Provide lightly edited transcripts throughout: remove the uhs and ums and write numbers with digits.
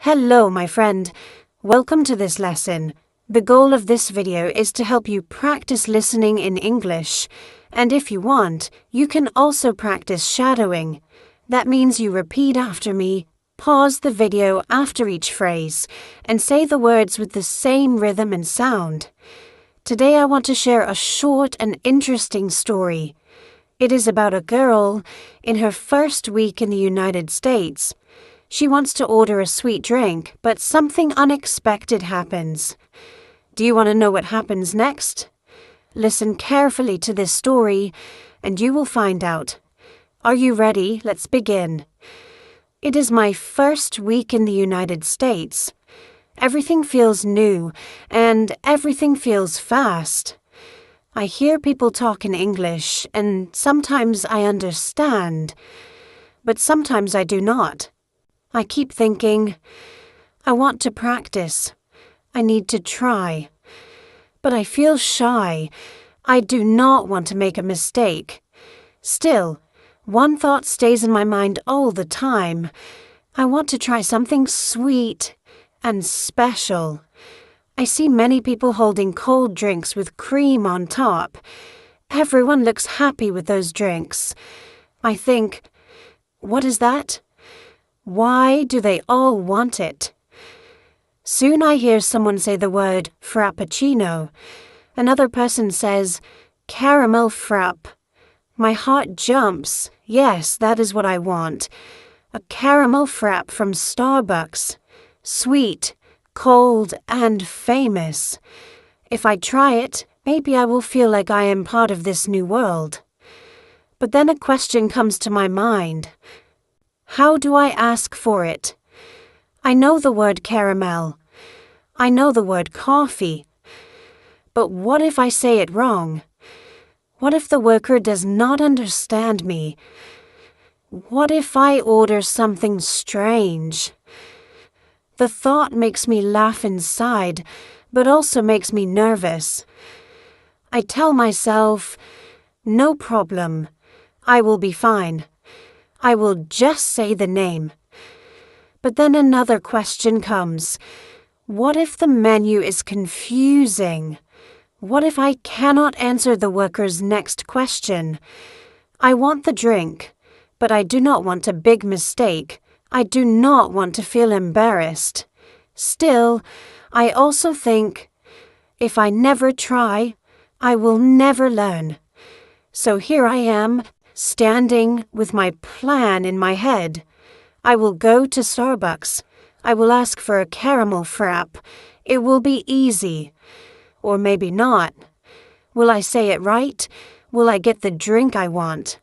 Hello, my friend. Welcome to this lesson. The goal of this video is to help you practice listening in English. And if you want, you can also practice shadowing. That means you repeat after me, pause the video after each phrase, and say the words with the same rhythm and sound. Today I want to share a short and interesting story. It is about a girl in her first week in the United States. She wants to order a sweet drink, but something unexpected happens. Do you want to know what happens next? Listen carefully to this story, and you will find out. Are you ready? Let's begin. It is my first week in the United States. Everything feels new, and everything feels fast. I hear people talk in English, and sometimes I understand, but sometimes I do not. I keep thinking, I want to practice. I need to try. But I feel shy. I do not want to make a mistake. Still, one thought stays in my mind all the time. I want to try something sweet and special. I see many people holding cold drinks with cream on top. Everyone looks happy with those drinks. I think, what is that? Why do they all want it? Soon I hear someone say the word frappuccino. Another person says caramel frappe. My heart jumps. Yes, that is what I want. A caramel frappe from Starbucks. Sweet, cold, and famous. If I try it, maybe I will feel like I am part of this new world. But then a question comes to my mind. How do I ask for it? I know the word caramel. I know the word coffee. But what if I say it wrong? What if the worker does not understand me? What if I order something strange? The thought makes me laugh inside, but also makes me nervous. I tell myself, no problem. I will be fine. I will just say the name. But then another question comes. What if the menu is confusing? What if I cannot answer the worker's next question? I want the drink, but I do not want a big mistake. I do not want to feel embarrassed. Still, I also think, if I never try, I will never learn. So here I am, standing with my plan in my head. I will go to Starbucks. I will ask for a caramel frappe. It will be easy. Or maybe not. Will I say it right? Will I get the drink I want?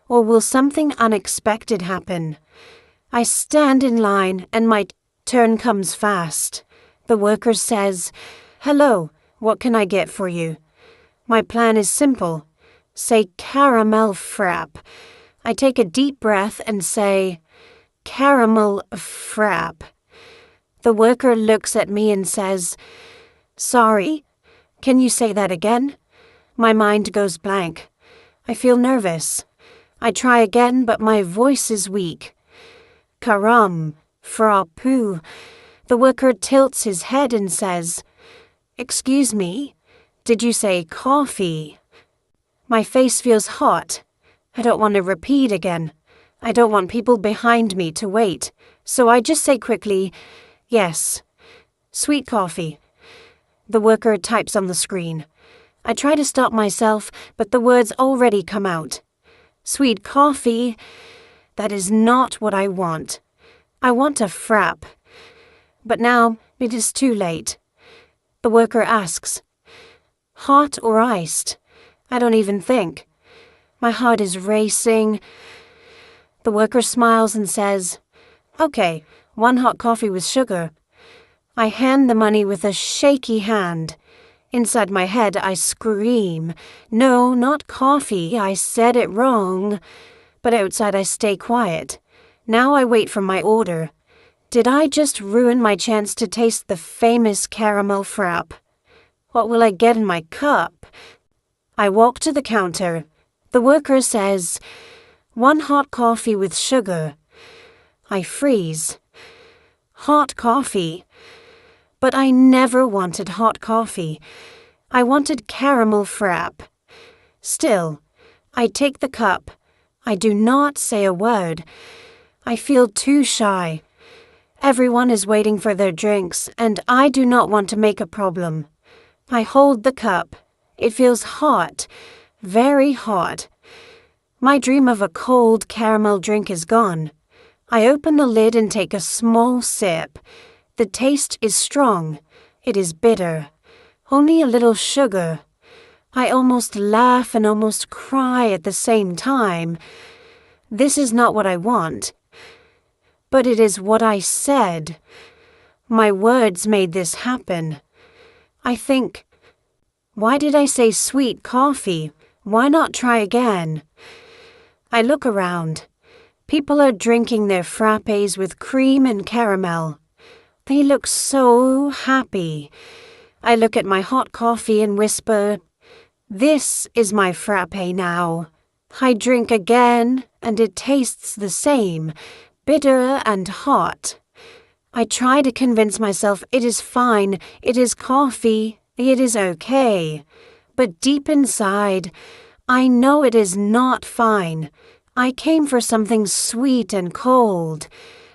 Or will something unexpected happen? I stand in line and my turn comes fast. The worker says, "Hello, what can I get for you?" My plan is simple. Say caramel frappe. I take a deep breath and say, caramel frappe. The worker looks at me and says, "Sorry, can you say that again?" My mind goes blank. I feel nervous. I try again, but my voice is weak. Caram, frappu. The worker tilts his head and says, "Excuse me, did you say coffee?" My face feels hot. I don't want to repeat again. I don't want people behind me to wait. So I just say quickly, "Yes, sweet coffee." The worker types on the screen. I try to stop myself, but the words already come out. Sweet coffee, that is not what I want. I want a frappe. But now it is too late. The worker asks, hot or iced? I don't even think. My heart is racing. The worker smiles and says, "Okay, 1 hot coffee with sugar." I hand the money with a shaky hand. Inside my head, I scream, "No, not coffee, I said it wrong." But outside, I stay quiet. Now I wait for my order. Did I just ruin my chance to taste the famous caramel frappe? What will I get in my cup? I walk to the counter. The worker says, 1 hot coffee with sugar. I freeze. hot coffee. But I never wanted hot coffee. I wanted caramel frap. Still, I take the cup. I do not say a word. I feel too shy. Everyone is waiting for their drinks, and I do not want to make a problem. I hold the cup. It feels hot, very hot. My dream of a cold caramel drink is gone. I open the lid and take a small sip. The taste is strong. It is bitter. Only a little sugar. I almost laugh and almost cry at the same time. This is not what I want. But it is what I said. My words made this happen. I think, why did I say sweet coffee? Why not try again? I look around. People are drinking their frappes with cream and caramel. They look so happy. I look at my hot coffee and whisper, "This is my frappe now." I drink again, and it tastes the same, bitter and hot. I try to convince myself it is fine, it is coffee, it is okay. But deep inside, I know it is not fine. I came for something sweet and cold,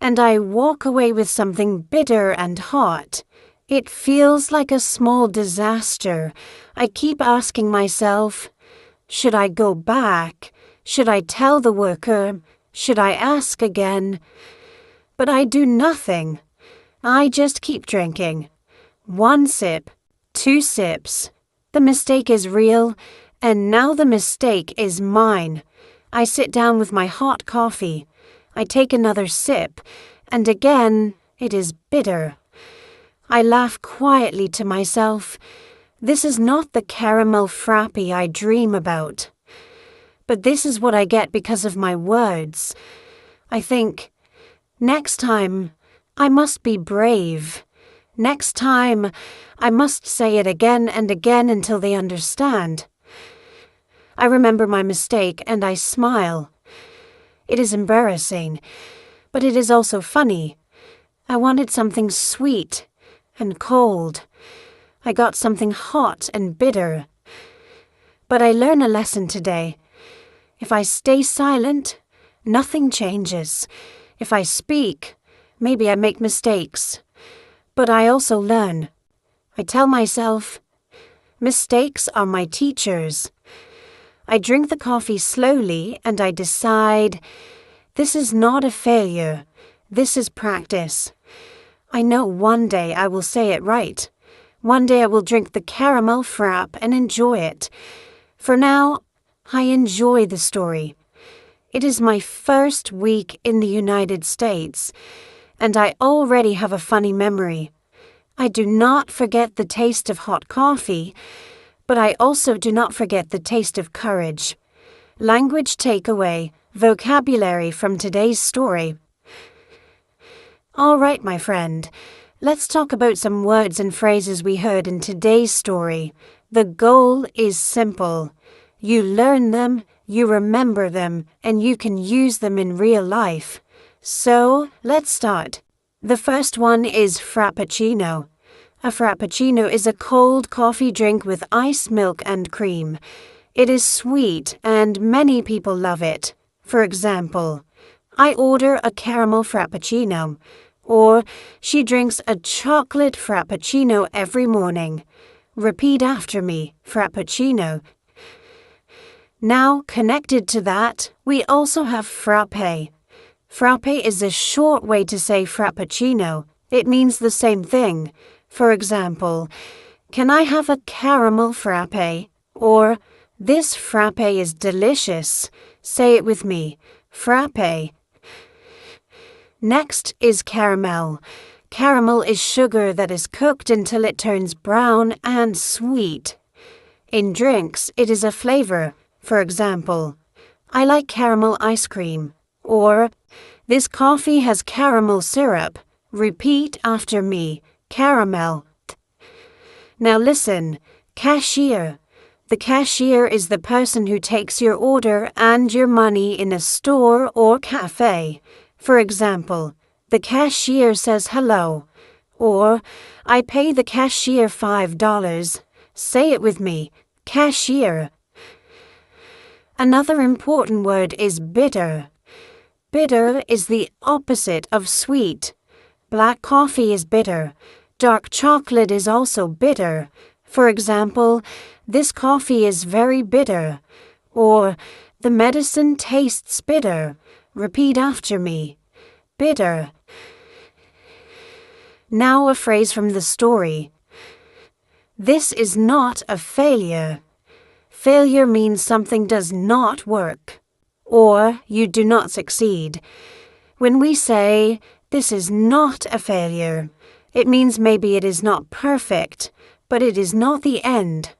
and I walk away with something bitter and hot. It feels like a small disaster. I keep asking myself, should I go back? Should I tell the worker? Should I ask again? But I do nothing. I just keep drinking. 1 sip, 2 sips. The mistake is real, and now the mistake is mine. I sit down with my hot coffee. I take another sip, and again it is bitter. I laugh quietly to myself. This is not the caramel frappe I dream about. But this is what I get because of my words. I think, next time, I must be brave. Next time, I must say it again and again until they understand. I remember my mistake and I smile. It is embarrassing, but it is also funny. I wanted something sweet and cold. I got something hot and bitter. But I learn a lesson today. If I stay silent, nothing changes. If I speak, maybe I make mistakes. But I also learn. I tell myself, mistakes are my teachers. I drink the coffee slowly and I decide, this is not a failure. This is practice. I know one day I will say it right. One day I will drink the caramel frap and enjoy it. For now, I enjoy the story. It is my first week in the United States, and I already have a funny memory. I do not forget the taste of hot coffee, but I also do not forget the taste of courage. Language takeaway, vocabulary from today's story. All right, my friend, let's talk about some words and phrases we heard in today's story. The goal is simple. You learn them, you remember them, and you can use them in real life. So, let's start. The first one is frappuccino. A frappuccino is a cold coffee drink with ice, milk, and cream. It is sweet, and many people love it. For example, I order a caramel frappuccino, or she drinks a chocolate frappuccino every morning. Repeat after me, frappuccino. Now, connected to that, we also have frappe. Frappe is a short way to say frappuccino. It means the same thing. For example, can I have a caramel frappe? Or, this frappe is delicious. Say it with me, frappe. Next is caramel. Caramel is sugar that is cooked until it turns brown and sweet. In drinks, it is a flavor. For example, I like caramel ice cream. Or, this coffee has caramel syrup. Repeat after me, caramel. Now listen, cashier. The cashier is the person who takes your order and your money in a store or cafe. For example, The cashier says hello. Or, I pay the cashier $5. Say it with me, cashier. Another important word is bitter. Bitter is the opposite of sweet. Black coffee is bitter. Dark chocolate is also bitter. For example, this coffee is very bitter. Or, the medicine tastes bitter. Repeat after me. Bitter. Now a phrase from the story. This is not a failure. Failure means something does not work, or you do not succeed. When we say, this is not a failure, it means maybe it is not perfect, but it is not the end.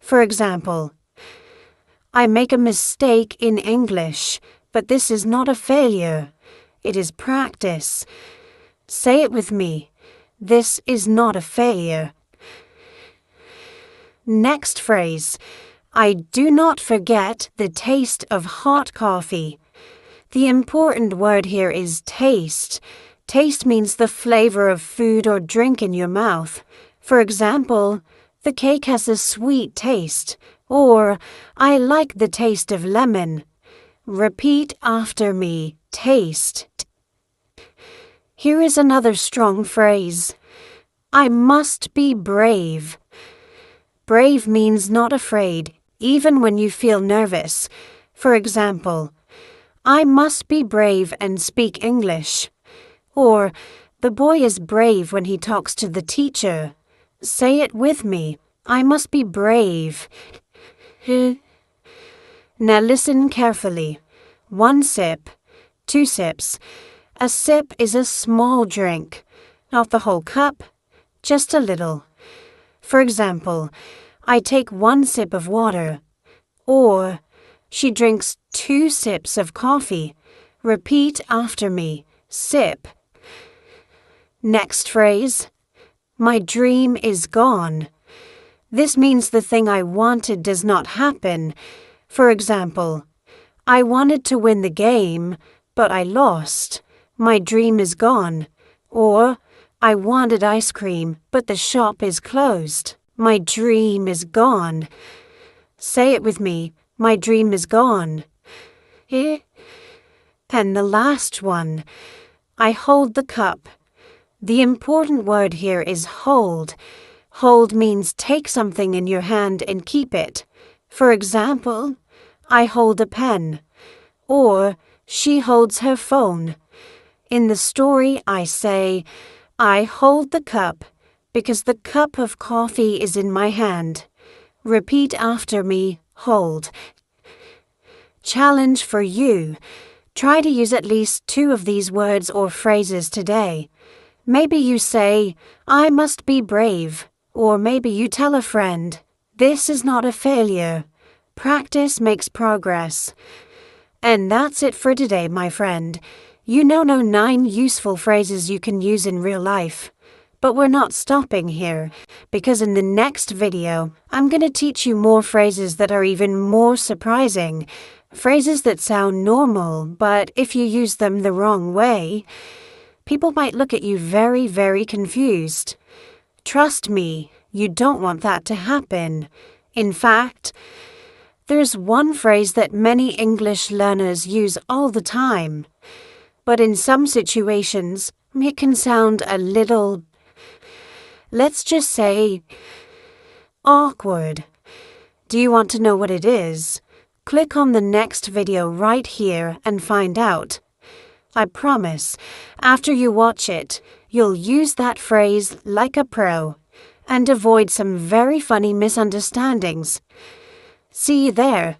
For example, I make a mistake in English, but this is not a failure. It is practice. Say it with me. This is not a failure. Next phrase. I do not forget the taste of hot coffee. The important word here is taste. Taste means the flavor of food or drink in your mouth. For example, the cake has a sweet taste. Or, I like the taste of lemon. Repeat after me. Taste. Here is another strong phrase. I must be brave. Brave means not afraid, even when you feel nervous. For example, I must be brave and speak English. Or, the boy is brave when he talks to the teacher. Say it with me. I must be brave. Now listen carefully. 1 sip, 2 sips. A sip is a small drink, not the whole cup, just a little. For example, I take 1 sip of water. Or, she drinks 2 sips of coffee. Repeat after me. Sip. Next phrase. My dream is gone. This means the thing I wanted does not happen. For example, I wanted to win the game, but I lost. My dream is gone. Or, I wanted ice cream, but the shop is closed. My dream is gone. Say it with me. My dream is gone. And the last one. I hold the cup. The important word here is hold. Hold means take something in your hand and keep it. For example, I hold a pen. Or, she holds her phone. In the story, I say, I hold the cup because the cup of coffee is in my hand. Repeat after me, hold. Challenge for you. Try to use at least 2 of these words or phrases today. Maybe you say, I must be brave. Or maybe you tell a friend, this is not a failure. Practice makes progress. And that's it for today, my friend. You now know 9 useful phrases you can use in real life. But we're not stopping here, because in the next video, I'm going to teach you more phrases that are even more surprising. Phrases that sound normal, but if you use them the wrong way, people might look at you very, very confused. Trust me, you don't want that to happen. In fact, there's one phrase that many English learners use all the time. But in some situations, it can sound a little, let's just say, awkward. Do you want to know what it is? Click on the next video right here and find out. I promise, after you watch it, you'll use that phrase like a pro and avoid some very funny misunderstandings. See you there.